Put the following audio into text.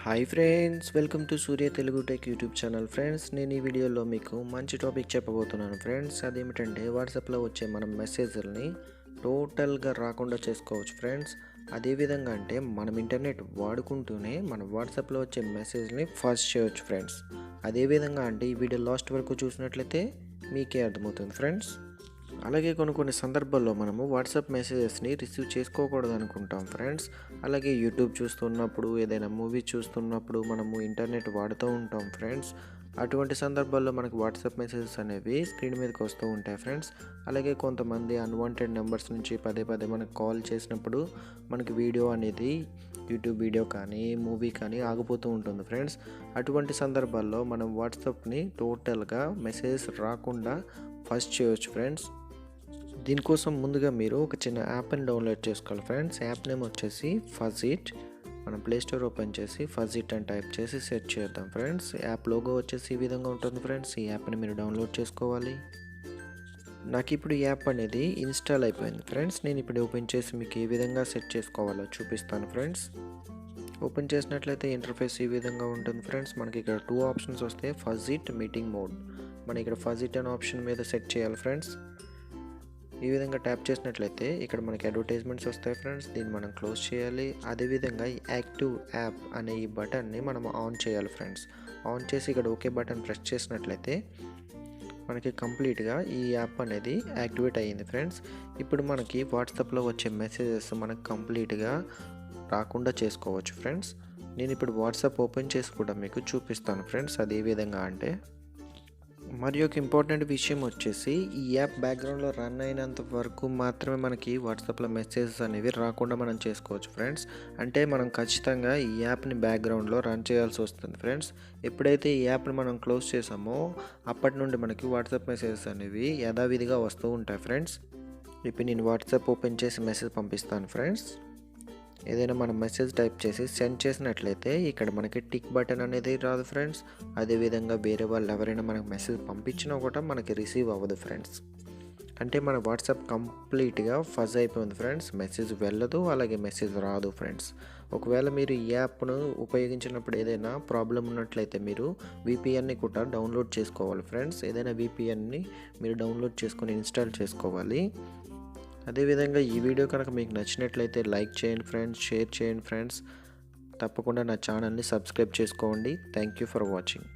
Hi friends, welcome to Surya Telugu tech YouTube channel. Friends, నేను ఈ వీడియోలో మీకు మంచి టాపిక్ చెప్పబోతున్నాను ఫ్రెండ్స్. అదేమిటంటే వాట్సాప్లో వచ్చే మనం మెసేజ్ని టోటల్గా రాకుండా చేసుకోవచ్చు ఫ్రెండ్స్. అదేవిధంగా అంటే మనం ఇంటర్నెట్ వాడుకుంటూనే మన వాట్సాప్లో వచ్చే మెసేజ్ని ఫస్ట్ చేయవచ్చు ఫ్రెండ్స్. అదేవిధంగా అంటే ఈ వీడియో లాస్ట్ వరకు చూసినట్లయితే మీకే అర్థమవుతుంది ఫ్రెండ్స్. అలాగే కొన్ని సందర్భాల్లో మనము వాట్సాప్ మెసేజెస్ని రిసీవ్ చేసుకోకూడదు అనుకుంటాం ఫ్రెండ్స్. అలాగే యూట్యూబ్ చూస్తున్నప్పుడు, ఏదైనా మూవీ చూస్తున్నప్పుడు మనము ఇంటర్నెట్ వాడుతూ ఉంటాం ఫ్రెండ్స్. అటువంటి సందర్భాల్లో మనకు వాట్సాప్ మెసేజెస్ అనేవి స్క్రీన్ మీదకి వస్తూ ఉంటాయి ఫ్రెండ్స్. అలాగే కొంతమంది అన్వాంటెడ్ నెంబర్స్ నుంచి పదే మనకు కాల్ చేసినప్పుడు మనకి వీడియో అనేది యూట్యూబ్ వీడియో కానీ మూవీ కానీ ఆగిపోతూ ఉంటుంది ఫ్రెండ్స్. అటువంటి సందర్భాల్లో మనం వాట్సాప్ని టోటల్గా మెసేజెస్ రాకుండా ఫస్ట్ చేయవచ్చు ఫ్రెండ్స్. దీనికోసం ముందుగా మీరు ఒక చిన్న యాప్ని డౌన్లోడ్ చేసుకోవాలి ఫ్రెండ్స్. యాప్ నేమ్ వచ్చేసి ఫజిట్. మనం ప్లేస్టోర్ ఓపెన్ చేసి ఫజిట్ అని టైప్ చేసి సెర్చ్ చేద్దాం ఫ్రెండ్స్. యాప్ లోగో వచ్చేసి ఈ విధంగా ఉంటుంది ఫ్రెండ్స్. ఈ యాప్ని మీరు డౌన్లోడ్ చేసుకోవాలి. నాకు ఇప్పుడు ఈ యాప్ అనేది ఇన్స్టాల్ అయిపోయింది ఫ్రెండ్స్. నేను ఇప్పుడు ఓపెన్ చేసి మీకు ఏ విధంగా సెట్ చేసుకోవాలో చూపిస్తాను ఫ్రెండ్స్. ఓపెన్ చేసినట్లయితే ఇంటర్ఫేస్ ఈ విధంగా ఉంటుంది ఫ్రెండ్స్. మనకి ఇక్కడ 2 ఆప్షన్స్ వస్తాయి, ఫజిట్, మీటింగ్ మోడ్. మనం ఇక్కడ ఫజిట్ అనే ఆప్షన్ మీద సెట్ చేయాలి ఫ్రెండ్స్. ఈ విధంగా ట్యాప్ చేసినట్లయితే ఇక్కడ మనకి అడ్వర్టైజ్మెంట్స్ వస్తాయి ఫ్రెండ్స్. దీన్ని మనం క్లోజ్ చేయాలి. అదేవిధంగా ఈ యాక్టివ్ యాప్ అనే ఈ బటన్ని మనం ఆన్ చేయాలి ఫ్రెండ్స్. ఆన్ చేసి ఇక్కడ ఓకే బటన్ ప్రెస్ చేసినట్లయితే మనకి కంప్లీట్గా ఈ యాప్ అనేది యాక్టివేట్ అయ్యింది ఫ్రెండ్స్. ఇప్పుడు మనకి వాట్సాప్లో వచ్చే మెసేజెస్ మనకు కంప్లీట్గా రాకుండా చేసుకోవచ్చు ఫ్రెండ్స్. నేను ఇప్పుడు వాట్సాప్ ఓపెన్ చేసి కూడా మీకు చూపిస్తాను ఫ్రెండ్స్. అది ఏ విధంగా అంటే, మరి ఒక ఇంపార్టెంట్ విషయం వచ్చేసి ఈ యాప్ బ్యాక్గ్రౌండ్లో రన్ అయినంత వరకు మాత్రమే మనకి వాట్సాప్లో మెసేజెస్ అనేవి రాకుండా మనం చేసుకోవచ్చు ఫ్రెండ్స్. అంటే మనం ఖచ్చితంగా ఈ యాప్ని బ్యాక్గ్రౌండ్లో రన్ చేయాల్సి వస్తుంది ఫ్రెండ్స్. ఎప్పుడైతే ఈ యాప్ని మనం క్లోజ్ చేసామో అప్పటి నుండి మనకి వాట్సాప్ మెసేజెస్ అనేవి యథావిధిగా వస్తూ ఉంటాయి ఫ్రెండ్స్. ఇప్పుడు నేను వాట్సాప్ ఓపెన్ చేసి మెసేజ్ పంపిస్తాను ఫ్రెండ్స్. ఏదైనా మనం మెసేజ్ టైప్ చేసి సెండ్ చేసినట్లయితే ఇక్కడ మనకి టిక్ బటన్ అనేది రాదు ఫ్రెండ్స్. అదేవిధంగా వేరే వాళ్ళు ఎవరైనా మనకు మెసేజ్ పంపించినా కూడా మనకి రిసీవ్ అవ్వదు ఫ్రెండ్స్. అంటే మన వాట్సాప్ కంప్లీట్గా ఫజ్ అయిపోయింది ఫ్రెండ్స్. మెసేజ్ వెళ్ళదు, అలాగే మెసేజ్ రాదు ఫ్రెండ్స్. ఒకవేళ మీరు ఈ యాప్ను ఉపయోగించినప్పుడు ఏదైనా ప్రాబ్లం ఉన్నట్లయితే మీరు విపిఎన్ని కూడా డౌన్లోడ్ చేసుకోవాలి ఫ్రెండ్స్. ఏదైనా విపిఎన్ని మీరు డౌన్లోడ్ చేసుకొని ఇన్స్టాల్ చేసుకోవాలి. అదేవిధంగా ఈ వీడియో కనుక మీకు నచ్చినట్లయితే లైక్ చేయండి ఫ్రెండ్స్, షేర్ చేయండి ఫ్రెండ్స్. తప్పకుండా నా ఛానల్ని సబ్స్క్రైబ్ చేసుకోండి. Thank you for watching.